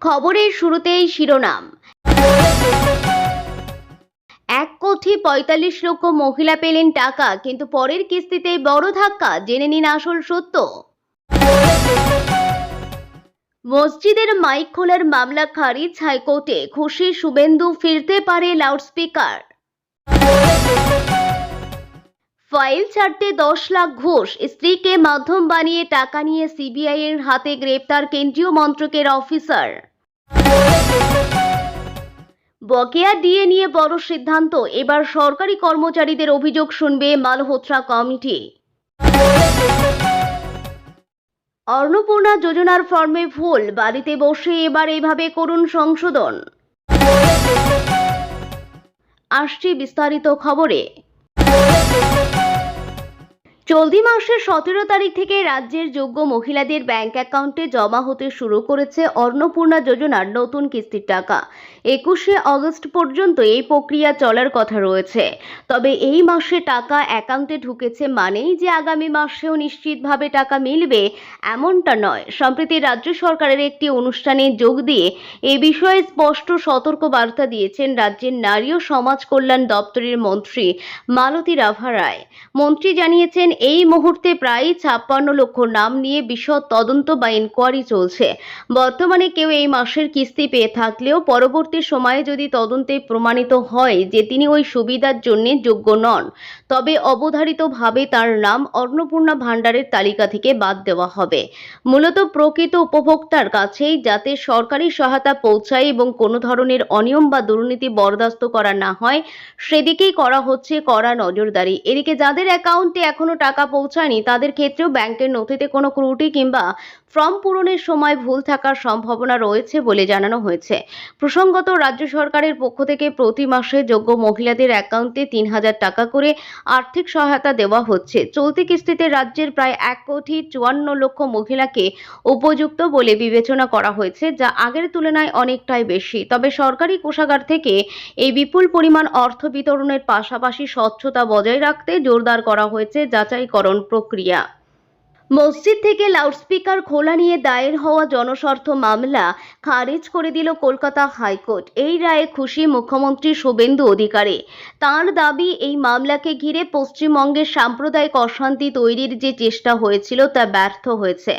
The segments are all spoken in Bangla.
খবরের শুরুতেই শিরোনাম। 1,45,00,000 মহিলা পেলেন টাকা, কিন্তু পরের কিস্তিতেই বড় ধাক্কা। জেনে নিন আসল সত্য। মসজিদের মাইক খোলার মামলা খারিজ হাইকোর্টে, খুশি শুভেন্দু, ফিরতে পারে লাউডস্পিকার। ফাইল ছাড়তে 10 লাখ ঘুষ, স্ত্রীকে মাধ্যম বানিয়ে টাকা নিয়ে সিবিআই এর হাতে গ্রেপ্তার কেন্দ্রীয় মন্ত্রকের অফিসার। বকেয়া ডিএ নিয়ে বড় সিদ্ধান্ত, এবার সরকারি কর্মচারীদের অভিযোগ শুনবে মালহোত্রা কমিটি। অন্নপূর্ণা যোজনার ফর্মে ভুল, বাড়িতে বসে এবার এভাবে করুন সংশোধন। আসছি বিস্তারিত খবরে। চলতি মাসের 17 তারিখ থেকে রাজ্যের যোগ্য মহিলাদের ব্যাংক অ্যাকাউন্টে জমা হতে শুরু করেছে অন্নপূর্ণা যোজনার নতুন কিস্তির টাকা। 21শে আগস্ট পর্যন্ত এই প্রক্রিয়া চলার কথা রয়েছে। তবে এই মাসে টাকা অ্যাকাউন্টে ঢুকেছে মানেই যে আগামী মাসেও নিশ্চিতভাবে টাকা মিলবে এমনটা নয়। সম্প্রতি রাজ্য সরকারের একটি অনুষ্ঠানে যোগ দিয়ে এ বিষয়ে স্পষ্ট সতর্ক বার্তা দিয়েছেন রাজ্যের নারী ও সমাজ কল্যাণ দপ্তরের মন্ত্রী মালতী রাভা রায়। মন্ত্রী জানিয়েছেন, এই মুহূর্তে প্রায় 56 লক্ষ নাম নিয়ে বিশদ তদন্ত বা ইনকোয়ারি চলছে। বর্তমানে কেউ এই মাসের কিস্তি পেয়ে থাকলেও পরবর্তী সময়ে যদি তদন্তে প্রমাণিত হয় যে তিনি ওই সুবিধার জন্য যোগ্য নন, তবে অবধারিতভাবে তার নাম অন্নপূর্ণা ভাণ্ডারের তালিকা থেকে বাদ দেওয়া হবে। মূলত প্রকৃত উপভোক্তার কাছেই যাতে সরকারি সহায়তা পৌঁছায় এবং কোনো ধরনের অনিয়ম বা দুর্নীতি বরদাস্ত করা না হয়, সেদিকেই করা হচ্ছে কড়া নজরদারি। এদিকে যাদের অ্যাকাউন্টে এখনো টাকা পৌঁছায়নি তাদের ক্ষেত্রেও ব্যাংকের নথিতে কোনো ত্রুটি কিংবা ফর্ম পূরণের সময় ভুল থাকার সম্ভাবনা রয়েছে বলে জানানো হয়েছে। প্রসঙ্গত, রাজ্য সরকারের পক্ষ থেকে প্রতি মাসে যোগ্য মহিলাদের অ্যাকাউন্টে 3,000 টাকা করে আর্থিক সহায়তা দেওয়া হচ্ছে। চলতি কিস্তিতে রাজ্যের প্রায় 1,54,00,000 মহিলাকে উপযুক্ত বলে বিবেচনা করা হয়েছে, যা আগের তুলনায় অনেকটাই বেশি। তবে সরকারি কোষাগার থেকে এই বিপুল পরিমাণ অর্থ বিতরণের পাশাপাশি স্বচ্ছতা বজায় রাখতে জোরদার করা হয়েছে যাচাইকরণ প্রক্রিয়া। মসজিদ থেকে লাউডস্পিকার খোলা নিয়ে দায়ের হওয়া জনস্বার্থ মামলা খারিজ করে দিল কলকাতা হাইকোর্ট। এই রায়ে খুশি মুখ্যমন্ত্রী শুভেন্দু অধিকারী। তাঁর দাবি, এই মামলাকে ঘিরে পশ্চিমবঙ্গের সাম্প্রদায়িক অশান্তি তৈরির যে চেষ্টা হয়েছিল তা ব্যর্থ হয়েছে।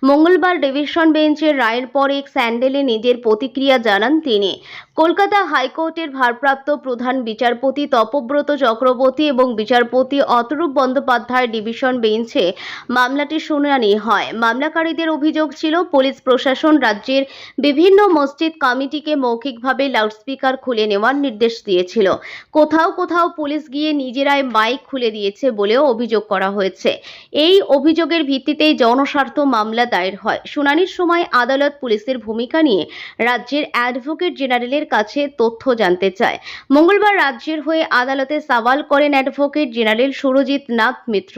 মঙ্গলবার ডিভিশন বেঞ্চের রায়ের পর এক স্যান্ডেলে নিজের প্রতিক্রিয়া জানান তিনি। কলকাতা হাইকোর্টের ভারপ্রাপ্ত প্রধান বিচারপতি তপব্রত চক্রবর্তী এবং বিচারপতি অতরূপ বন্দ্যোপাধ্যায় ডিভিশন বেঞ্চে মামলাটি শুনানি হয়। মামলাকারীদের অভিযোগ ছিল, পুলিশ প্রশাসন রাজ্যের বিভিন্ন মসজিদ কমিটিকে মৌখিকভাবে লাউডস্পিকার খুলে নেওয়ার নির্দেশ দিয়েছিল। কোথাও কোথাও পুলিশ গিয়ে নিজেরাই মাইক খুলে দিয়েছে বলেও অভিযোগ করা হয়েছে। এই অভিযোগের ভিত্তিতেই জনস্বার্থ মামলা দায়ের হয়। শুনানির সময় আদালত পুলিশের ভূমিকা নিয়ে রাজ্যের অ্যাডভোকেট জেনারেলের কাছে তথ্য জানতে চায়। মঙ্গলবার রাজ্যের হয়ে আদালতে সওয়াল করেন অ্যাডভোকেট জেনারেল সুরজিৎ নাথ মিত্র।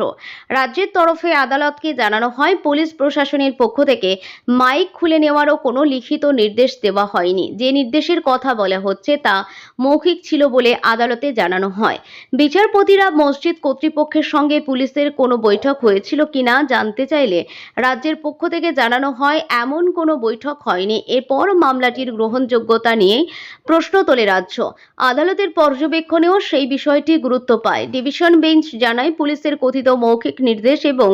রাজ্যের তরফে আদালতকে জানানো হয়, পুলিশ প্রশাসনের পক্ষ থেকে মাইক খুলে নেওয়ারও কোনো লিখিত নির্দেশ দেওয়া হয়নি। যে নির্দেশের কথা বলা হচ্ছে তা মৌখিক ছিল বলে আদালতে জানানো হয়। বিচারপতিরা মসজিদ কর্তৃপক্ষের সঙ্গে পুলিশের কোনো বৈঠক হয়েছিল কিনা জানতে চাইলে রাজ্যের পক্ষ থেকে জানানো হয়, এমন কোনো বৈঠক হয়নি। এরপর মামলাটির গ্রহণযোগ্যতা নিয়ে প্রশ্ন তোলে রাজ্য। আদালতের পর্যবেক্ষণেও সেই বিষয়টি গুরুত্ব পায়। ডিভিশন বেঞ্চ জানায়, পুলিশের কথিত মৌখিক নির্দেশ এবং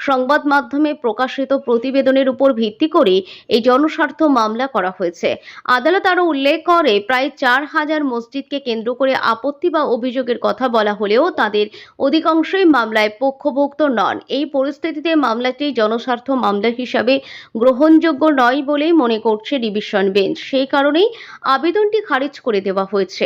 সংবাদ মাধ্যমে প্রকাশিত প্রতিবেদনের উপর ভিত্তি করে এই জনস্বার্থ মামলা করা হয়েছে। আদালত আরও উল্লেখ করে, প্রায় 4,000 মসজিদকে কেন্দ্র করে আপত্তি বা অভিযোগের কথা বলা হলেও তাদের অধিকাংশই মামলায় পক্ষভুক্ত নন। এই পরিস্থিতিতে মামলাটি জনস্বার্থ মামলা হিসাবে গ্রহণযোগ্য নয় বলেই মনে করছে ডিভিশন বেঞ্চ। সেই কারণেই আবেদনটি খারিজ করে দেওয়া হয়েছে।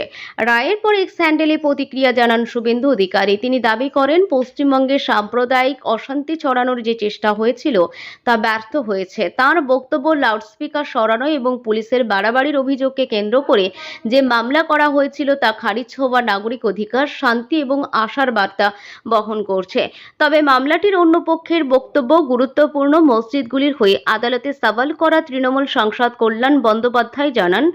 রায়ের পর এক স্যান্ডেলে প্রতিক্রিয়া জানান শুভেন্দু অধিকারী। তিনি দাবি করেন, পশ্চিমবঙ্গে সাম্প্রদায়িক অশান্তি ছড়ানোর যে চেষ্টা হয়েছিল তা ব্যর্থ হয়েছে। তার বক্তব্য, লাউডস্পিকার সরানো এবং পুলিশের বাড়াবাড়ির অভিযোগকে কেন্দ্র করে যে মামলা করা হয়েছিল তা খারিজ হওয়া নাগরিক অধিকার, শান্তি এবং আশার বার্তা বহন করছে। তবে মামলাটির অন্য পক্ষের বক্তব্য গুরুত্বপূর্ণ। মসজিদগুলির হয়ে আদালতে সওয়াল করা তৃণমূল সাংসদ কল্যাণ বন্দ্যোপাধ্যায় জানান,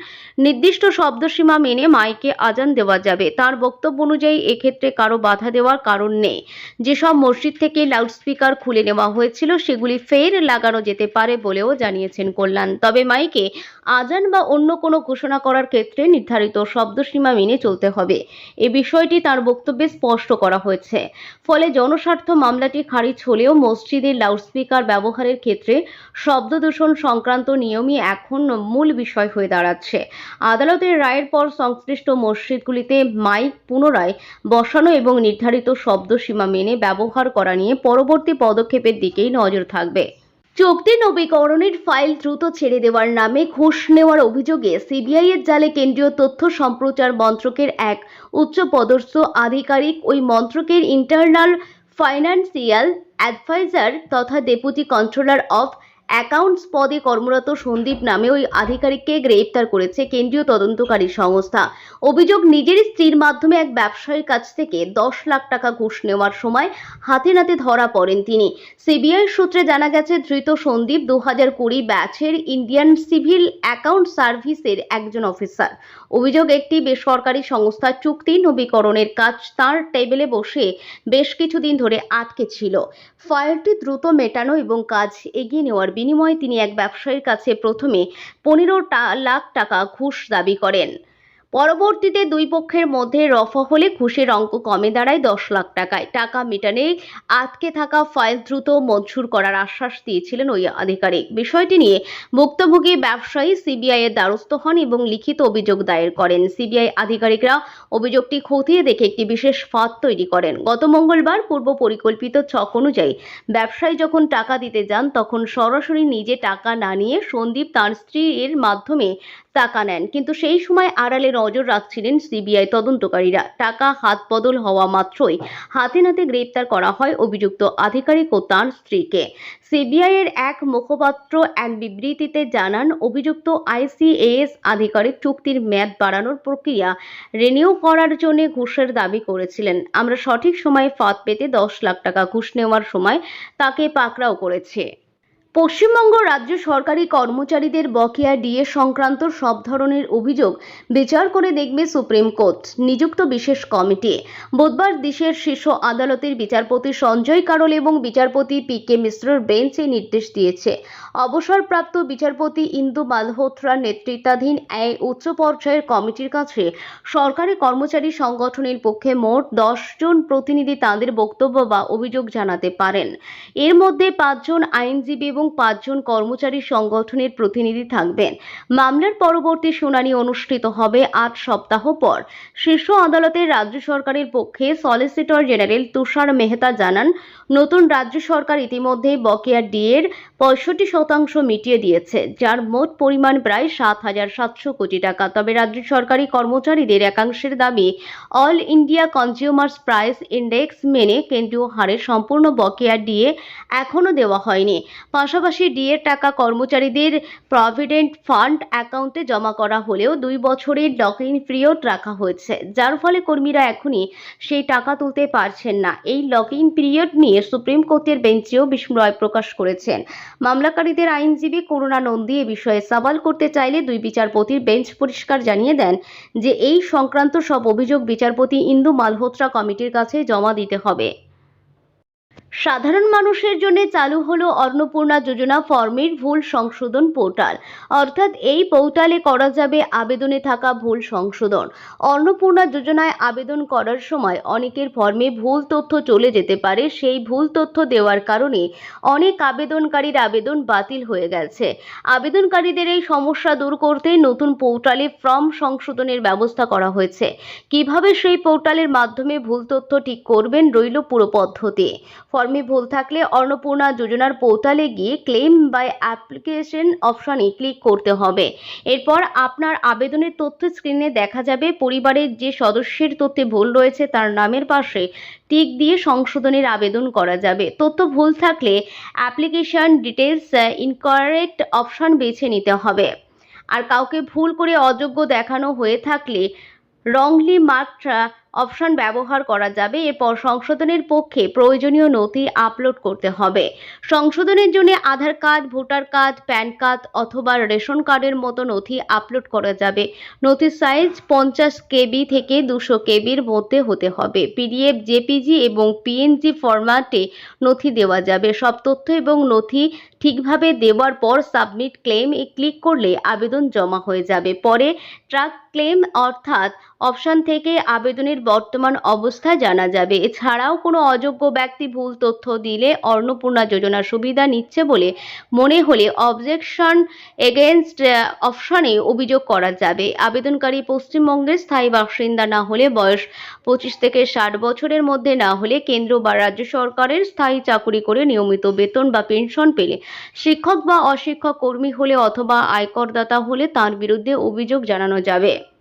নির্দিষ্ট শব্দসীমা মেনে মাইকে আজান দেওয়া যাবে। তার বক্তব্য অনুযায়ী এক্ষেত্রে কারো বাধা দেওয়ার কারণ নেই। যেসব মসজিদ থেকে লাউডস্পিকার খুলে নেওয়া দেওয়া হয়েছিল সেগুলি ফের লাগানো যেতে পারে বলেও জানিয়েছেন কল্যাণ। তবে মাইকে আজান বা অন্য কোনো ঘোষণা করার ক্ষেত্রে নির্ধারিত শব্দসীমা মেনে চলতে হবে, এ বিষয়টি তার বক্তব্যে স্পষ্ট করা হয়েছে। ফলে জনস্বার্থ মামলাটি খারিজ হলেও মসজিদের লাউডস্পিকার ব্যবহারের ক্ষেত্রে শব্দ দূষণ সংক্রান্ত নিয়মই এখন মূল বিষয় হয়ে দাঁড়াচ্ছে। আদালতের রায়ের পর সংশ্লিষ্ট মসজিদগুলিতে মাইক পুনরায় বসানো এবং নির্ধারিত শব্দসীমা মেনে ব্যবহার করা নিয়ে পরবর্তী পদক্ষেপের দিকেই নজর থাকবে। চুক্তি নবীকরণের ফাইল দ্রুত ছেড়ে দেওয়ার নামে ঘুষ নেওয়ার অভিযোগে সিবিআইয়ের জালে কেন্দ্রীয় তথ্য সম্প্রচার মন্ত্রকের এক উচ্চপদস্থ আধিকারিক ওই মন্ত্রকের ইন্টারনাল ফাইন্যান্সিয়াল অ্যাডভাইজার তথা ডেপুটি কন্ট্রোলার অফ অ্যাকাউন্টস পদে কর্মরত সন্দীপ নামে ওই আধিকারিককে গ্রেপ্তার করেছে কেন্দ্রীয় তদন্তকারী সংস্থা। অভিযোগ, নিজের স্ত্রীর মাধ্যমে এক ব্যবসায়ীর কাছ থেকে 10 লাখ টাকা ঘুষ নেওয়ার সময় হাতে নাতে ধরা পড়েন তিনি। সিবিআই সূত্রে জানা গেছে, ধৃত সন্দীপ 2020 ব্যাচের ইন্ডিয়ান সিভিল অ্যাকাউন্ট সার্ভিসের একজন অফিসার। অভিযোগ, একটি বেসরকারি সংস্থার চুক্তি নবীকরণের কাজ তার টেবিলে বসে বেশ কিছুদিন ধরে আটকে ছিল। ফাইলটি দ্রুত মেটানো এবং কাজ এগিয়ে নেওয়ার বিনিময়ে তিনি এক ব্যবসায়ীর কাছে প্রথমে 15 লাখ টাকা ঘুষ দাবি করেন। পরবর্তীতে দুই পক্ষের মধ্যে রফা হলে ঘুষের অঙ্ক কমে দাঁড়ায় 10 লাখ টাকায়। টাকা মেটানে আটকে থাকা ফাইল দ্রুত মঞ্জুর করার আশ্বাস দিয়েছিলেন ওই আধিকারিক। বিষয়টি নিয়ে ভুক্তভোগী ব্যবসায়ী সিবিআই এর দ্বারস্থ হন এবং লিখিত অভিযোগ দায়ের করেন। সিবিআই আধিকারিকরা অভিযোগটি খতিয়ে দেখে একটি বিশেষ ফাঁদ তৈরি করেন। গত মঙ্গলবার পূর্ব পরিকল্পিত ছক অনুযায়ী ব্যবসায়ী যখন টাকা দিতে যান তখন সরাসরি নিজে টাকা না নিয়ে সন্দীপ তার স্ত্রীর মাধ্যমে টাকা নেন, কিন্তু সেই সময় আড়ালে নজর রাখছিলেন সিবিআই তদন্তকারীরা। টাকা হাত বদল হওয়া মাত্রই হাতে নাতে গ্রেপ্তার করা হয় অভিযুক্ত আধিকারিক ও তাঁর স্ত্রীকে। সিবিআই এর এক মুখপাত্র এক বিবৃতিতে জানান, অভিযুক্ত আইসিএএস আধিকারিক চুক্তির মেয়াদ বাড়ানোর প্রক্রিয়া রিনিউ করার জন্য ঘুষের দাবি করেছিলেন। আমরা সঠিক সময়ে ফাঁদ পেতে 10 লাখ টাকা ঘুষ নেওয়ার সময় তাকে পাকড়াও করেছে। পশ্চিমবঙ্গ রাজ্য সরকারি কর্মচারীদের বকেয়া ডিএ সংক্রান্ত সব ধরনের অভিযোগ বিচার করে দেখবে সুপ্রিম কোর্ট নিযুক্ত বিশেষ কমিটি। বুধবার দেশের শীর্ষ আদালতের বিচারপতি সঞ্জয় কারোল এবং বিচারপতি পি.কে. মিশ্রর বেঞ্চ এই নির্দেশ দিয়েছে। অবসরপ্রাপ্ত বিচারপতি ইন্দু মালহোত্রার নেতৃত্বাধীন এই উচ্চ পর্যায়ের কমিটির কাছে সরকারি কর্মচারী সংগঠনের পক্ষে মোট 10 জন প্রতিনিধি তাঁদের বক্তব্য বা অভিযোগ জানাতে পারেন। এর মধ্যে 5 জন আইনজীবী এবং 5 জন কর্মচারী সংগঠনের প্রতিনিধি থাকবেন। মামলার পরবর্তী শুনানি অনুষ্ঠিত হবে 8 সপ্তাহ পর। শীর্ষ আদালতের রাজ্য সরকারের পক্ষে সলিসিটর জেনারেল তুষার মেহতা জানান, নতুন রাজ্য সরকার ইতিমধ্যে বকেয়া ডিএর 65% মিটিয়ে দিয়েছে, যার মোট পরিমাণ প্রায় 7,700 কোটি টাকা। তবে রাজ্য সরকারি কর্মচারীদের একাংশের দাবি, all India consumers price index মেনে কেন্দ্রীয় হারে সম্পূর্ণ বকেয়া ডিএ এখনও দেওয়া হয়নি। পাশাপাশি ডিএর টাকা কর্মচারীদের প্রভিডেন্ট ফান্ড অ্যাকাউন্টে জমা করা হলেও 2 বছরের লক-ইন পিরিয়ড রাখা হয়েছে, যার ফলে কর্মীরা এখনই সেই টাকা তুলতে পারছেন না। এই লক-ইন পিরিয়ড নিয়ে সুপ্রিম কোর্টের বেঞ্চেও বিস্ময় প্রকাশ করেছেন মামলাকারীদের আইনজীবী করুণা নন্দী। এ বিষয়ে সওয়াল করতে চাইলে দুই বিচারপতির বেঞ্চ পরিষ্কার জানিয়ে দেন যে এই সংক্রান্ত সব অভিযোগ বিচারপতি ইন্দু মালহোত্রা কমিটির কাছে জমা দিতে হবে। সাধারণ মানুষের জন্য চালু হলো অন্নপূর্ণা যোজনা ফর্মের ভুল সংশোধন পোর্টাল। অর্থাৎ এই পোর্টালে করা যাবে আবেদনে থাকা ভুল সংশোধন। অন্নপূর্ণা যোজনায় আবেদন করার সময় অনেকের ফর্মে ভুল তথ্য চলে যেতে পারে। সেই ভুল তথ্য দেওয়ার কারণে অনেক আবেদনকারীর আবেদন বাতিল হয়ে গেছে। আবেদনকারীদের এই সমস্যা দূর করতে নতুন পোর্টালে ফর্ম সংশোধনের ব্যবস্থা করা হয়েছে। কিভাবে সেই পোর্টালের মাধ্যমে ভুল তথ্য ঠিক করবেন রইল পুরো পদ্ধতি। ফর্মে ভুল থাকলে অন্নপূর্ণা যোজনার পোর্টালে গিয়ে ক্লেম বাই অ্যাপ্লিকেশন অপশনে ক্লিক করতে হবে। এরপর আপনার আবেদনের তথ্য স্ক্রিনে দেখা যাবে। পরিবারের যে সদস্যের তথ্যে ভুল রয়েছে তার নামের পাশে টিক দিয়ে সংশোধনের আবেদন করা যাবে। তথ্য ভুল থাকলে অ্যাপ্লিকেশন ডিটেলস ইনকারেক্ট অপশন বেছে নিতে হবে। আর কাউকে ভুল করে অযোগ্য দেখানো হয়ে থাকলে রংলি মার্কড অপশন ব্যবহার করা যাবে। এরপর সংশোধনের পক্ষে প্রয়োজনীয় নথি আপলোড করতে হবে। সংশোধনের জন্য Aadhaar card, voter card, PAN card অথবা রেশন কার্ডের মতো নথি আপলোড করা যাবে। নথির সাইজ 50 কেবি থেকে 200 কেবির মধ্যে হতে হবে। পিডিএফ, জেপিজি এবং পিএনজি ফরম্যাটে নথি দেওয়া যাবে। সব তথ্য এবং নথি ঠিকভাবে দেওয়ার পর সাবমিট ক্লেম এ ক্লিক করলে আবেদন জমা হয়ে যাবে। পরে ট্র্যাক ক্লেম অর্থাৎ অপশন থেকে আবেদনের বর্তমান অবস্থা জানা যাবে। এছাড়াও কোনো অযোগ্য ব্যক্তি ভুল তথ্য দিলে অন্নপূর্ণা যোজনার সুবিধা নিচ্ছে বলে মনে হলে অবজেকশন এগেইনস্ট অপশনে অভিযোগ করা যাবে। আবেদনকারী পশ্চিমবঙ্গের স্থায়ী বাসিন্দা না হলে, বয়স 25 থেকে 60 বছরের মধ্যে না হলে, কেন্দ্র বা রাজ্য সরকারের স্থায়ী চাকুরি করে নিয়মিত বেতন বা পেনশন পেলে, শিক্ষক বা অশিক্ষক কর্মী হলে অথবা আয়করদাতা হলে তার বিরুদ্ধে অভিযোগ জানানো যাবে।